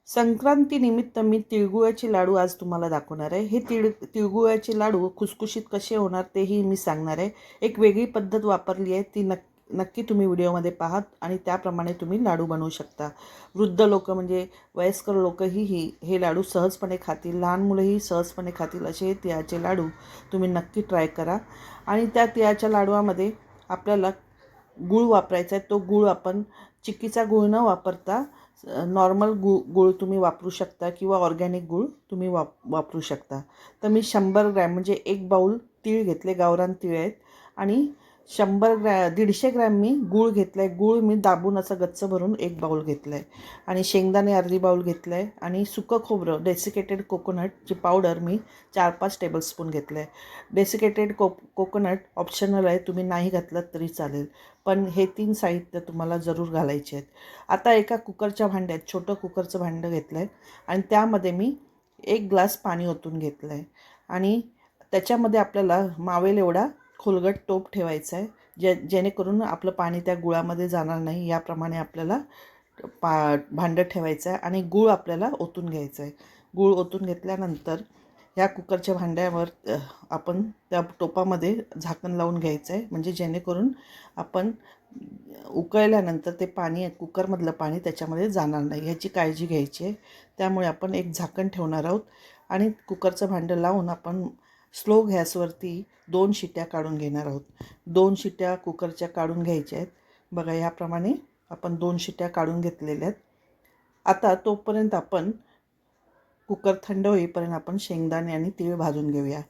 संक्रांतीनिमित्त मी तिळगुळाचे लाडू आज तुम्हाला दाखवणार आहे. हे तिळगुळाचे लाडू खुसखुशीत कसे होणार तेही मी सांगणार आहे. एक वेगळी पद्धत वापरली आहे, ती नक्की तुम्ही व्हिडिओमध्ये पाहात आणि त्याप्रमाणे तुम्ही लाडू बनवू शकता. वृद्ध लोक म्हणजे वयस्कर लोकही हे लाडू सहजपणे खातील, लहान मुलंही सहजपणे खातील असे हे तिळाचे लाडू तुम्ही नक्की ट्राय करा. आणि त्या तिळाच्या लाडवामध्ये आपल्याला गूळ वापरायचा आहे. तो गूळ आपण चिक्कीचा गूळ न वापरता नॉर्मल गूळ तुम्ही वापरू शकता किंवा ऑर्गॅनिक गूळ तुम्ही वापरू शकता. तर मी 100 ग्रॅम म्हणजे एक बाऊल तीळ घेतले, गावरान तीळ आहेत. आणि 150 ग्रॅम मी गूळ घेतला आहे. गूळ मी दाबून असं गच्च भरून एक बाऊल घेतलं आहे. आणि शेंगदाणे अर्धी बाऊल घेतलं आहे. आणि सुकं खोबरं डेसिकेटेड कोकोनटची पावडर मी 4-5 टेबलस्पून घेतलं आहे. डेसिकेटेड कोकोनट ऑप्शनल आहे, तुम्ही नाही घातलं तरी चालेल, पण हे 3 साहित्य तुम्हाला जरूर घालायचे आहेत. आता एका कुकरच्या भांड्यात छोटं कुकरचं भांडं घेतलं आहे आणि त्यामध्ये मी 1 ग्लास पाणी ओतून घेतलं आहे. आणि त्याच्यामध्ये आपल्याला मावेल एवढा खोलगट टोप ठेवायचा आहे, जेणेकरून आपलं पाणी त्या गुळामध्ये जाणार नाही. याप्रमाणे आपल्याला भांडं ठेवायचं आहे आणि गूळ आपल्याला ओतून घ्यायचं आहे. गूळ ओतून घेतल्यानंतर ह्या कुकरच्या भांड्यावर आपण त्या टोपामध्ये झाकण लावून घ्यायचं आहे, म्हणजे जेणेकरून आपण उकळल्यानंतर ते पाणी, कुकरमधलं पाणी त्याच्यामध्ये जाणार नाही, ह्याची काळजी घ्यायची आहे. त्यामुळे आपण एक झाकण ठेवणार आहोत आणि कुकरचं भांडं लावून आपण स्लो गॅसवरती 2 शिट्या काढून घेणार आहोत. 2 शिट्या कुकरच्या काढून घ्यायच्या आहेत. बघा, याप्रमाणे आपण 2 शिट्या काढून घेतलेल्या आहेत. आता तोपर्यंत आपण कुकर थंड होईपर्यंत आपण शेंगदाणे आणि तीळ भाजून घेऊया.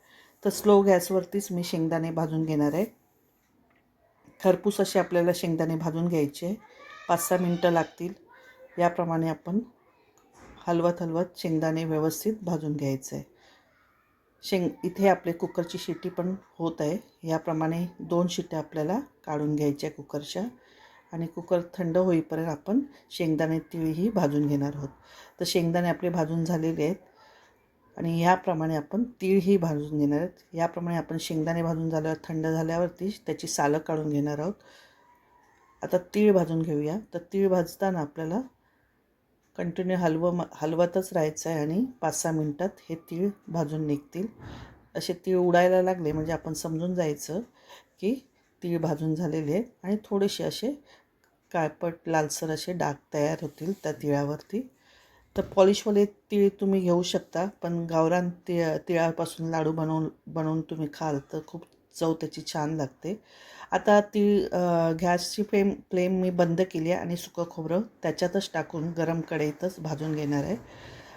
तर स्लो गॅसवरतीच मी शेंगदाणे भाजून घेणार आहे. खरपूस असे आपल्याला शेंगदाणे भाजून घ्यायचे, 5-6 मिनटं लागतील. याप्रमाणे आपण हलवत हलवत शेंगदाणे व्यवस्थित भाजून घ्यायचं आहे. इथे आपले कुकरची शिट्टी पण होत आहे. याप्रमाणे 2 शिट्ट्या आपल्याला काढून घ्यायच्या कुकरच्या. आणि कुकर थंड होईपर्यंत आपण शेंगदाणे तीळही भाजून घेणार आहोत. तर शेंगदाणे आपले भाजून झालेले आहेत आणि याप्रमाणे आपण तीळही भाजून घेणार आहेत. याप्रमाणे आपण शेंगदाणे भाजून झाल्यावर, थंड झाल्यावरती त्याची सालं काढून घेणार आहोत. आता तीळ भाजून घेऊया. तर तीळ भाजताना आपल्याला कंटिन्यू हलवतच राहायचं आहे आणि 5-6 मिनटात हे तीळ भाजून निघतील. असे तीळ उडायला लागले म्हणजे आपण समजून जायचं की तीळ भाजून झालेले आहेत आणि थोडेसे असे काळपट लालसर असे डाग तयार होतील त्या तिळावरती. तर पॉलिशवाले तीळ तुम्ही घेऊ शकता, पण गावरान तिळापासून लाडू बनवून तुम्ही खाल तर खूप चव त्याची छान लागते. आता गॅसची फ्लेम मी बंद केली आहे आणि सुकं खोबरं त्याच्यातच टाकून गरम कढईतच भाजून घेणार आहे.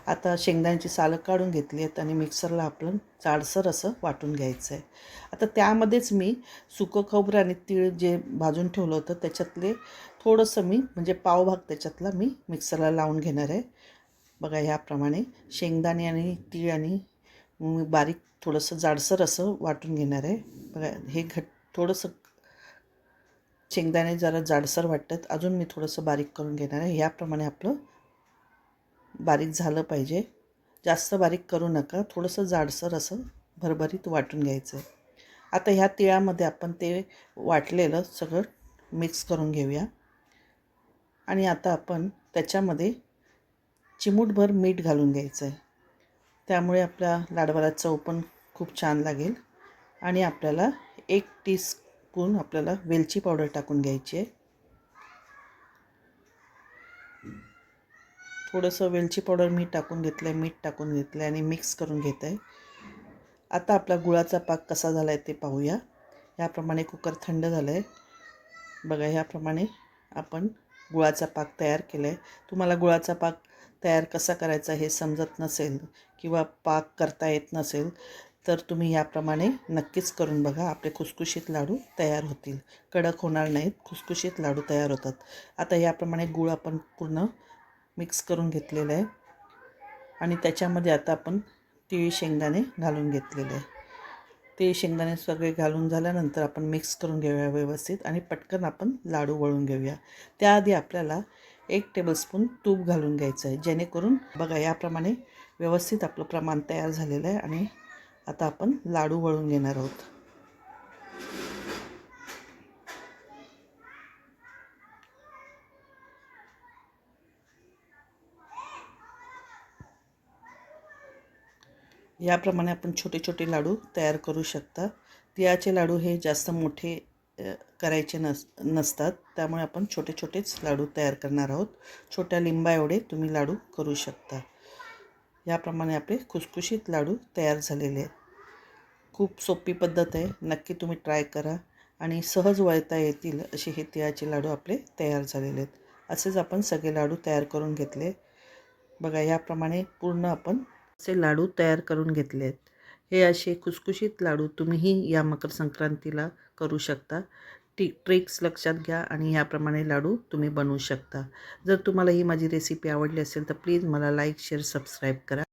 आता शेंगदाण्याची सालं काढून घेतली आहेत आणि मिक्सरला आपण जाडसर असं वाटून घ्यायचं आहे. आता त्यामध्येच मी सुकं खोबरं आणि तीळ जे भाजून ठेवलं होतं त्याच्यातले थोडंसं मी म्हणजे पावभाग त्याच्यातला मी मिक्सरला लावून घेणार आहे. बघा, ह्याप्रमाणे शेंगदाणे आणि तीळ आणि बारीक थोडंसं जाडसर असं वाटून घेणार आहे. बघा, हे थोडंसं शेंगदाणे जरा जाडसर वाटतात, अजून मी थोडंसं बारीक करून घेणार आहे. याप्रमाणे आपलं बारीक झालं पाहिजे. जास्त बारीक करू नका, थोडंसं जाडसर असं भरभरीत वाटून घ्यायचं आहे. आता ह्या तिळामध्ये आपण ते वाटलेलं सगळं मिक्स करून घेऊया. आणि आता आपण त्याच्यामध्ये चिमूटभर मीठ घालून घ्यायचं आहे. त्यामुळे आपल्या लाडवाला चव पण खूप छान लागेल. आणि आपल्याला 1 टीस्पून आपल्याला वेलची पावडर टाकून घ्यायची आहे. थोडंसं वेलची पावडर मी टाकून घेतलं आहे, मीठ टाकून घेतलं आहे आणि मिक्स करून घेत आहे. आता आपला गुळाचा पाक कसा झाला आहे ते पाहूया. याप्रमाणे कुकर थंड झालं आहे. बघा, ह्याप्रमाणे आपण गुळाचा पाक तयार केला आहे. तुम्हाला गुळाचा पाक तयार कसा करायचा हे समजत नसेल किंवा पाक करता येत नसेल तर तुम्ही याप्रमाणे नक्कीच करून बघा. आपले खुसखुशीत लाडू तयार होतील, कडक होणार नाहीत, खुसखुशीत लाडू तयार होतात. आता याप्रमाणे गूळ आपण पूर्ण मिक्स करून घेतलेलं आहे आणि त्याच्यामध्ये आता आपण तीळ शेंगदाणे घालून घेतलेले आहे. तीळ शेंगदाणे सगळे घालून झाल्यानंतर आपण मिक्स करून घेऊया व्यवस्थित आणि पटकन आपण लाडू वळून घेऊया. त्याआधी आपल्याला 1 टेबलस्पून तूप घालून घ्यायचं आहे, जेणेकरून बघा याप्रमाणे व्यवस्थित आपलं प्रमाण तयार झालेलं आहे. आणि आता आपण लाडू वळून घेणार आहोत. याप्रमाणे आपण छोटे छोटे लाडू तयार करू शकता. तिळाचे लाडू हे जास्त मोठे करायचे नसतात, त्यामुळे आपण छोटे छोटेच लाडू तयार करणार आहोत. छोट्या लिंबा एवढे तुम्ही लाडू करू शकता. याप्रमाणे आपले खुसखुशीत लाडू तयार झालेले आहेत. खूप सोपी पद्धत आहे, नक्की तुम्ही ट्राय करा आणि सहज वळता येतील असे हे तिळाचे लाडू आपले तयार झालेले आहेत. असेच आपण सगळे लाडू तयार करून घेतले. बघा, याप्रमाणे पूर्ण आपण असे लाडू तयार करून घेतले आहेत. हे असे खुसखुशीत लाडू तुम्हीही या मकर संक्रांतीला करू शकता. ट्रिक्स लक्षात घ्या आणि याप्रमाणे लाडू तुम्ही बनवू शकता. जर तुम्हाला ही माझी रेसिपी आवडली असेल तर प्लीज मला लाईक, शेअर, सबस्क्राईब करा.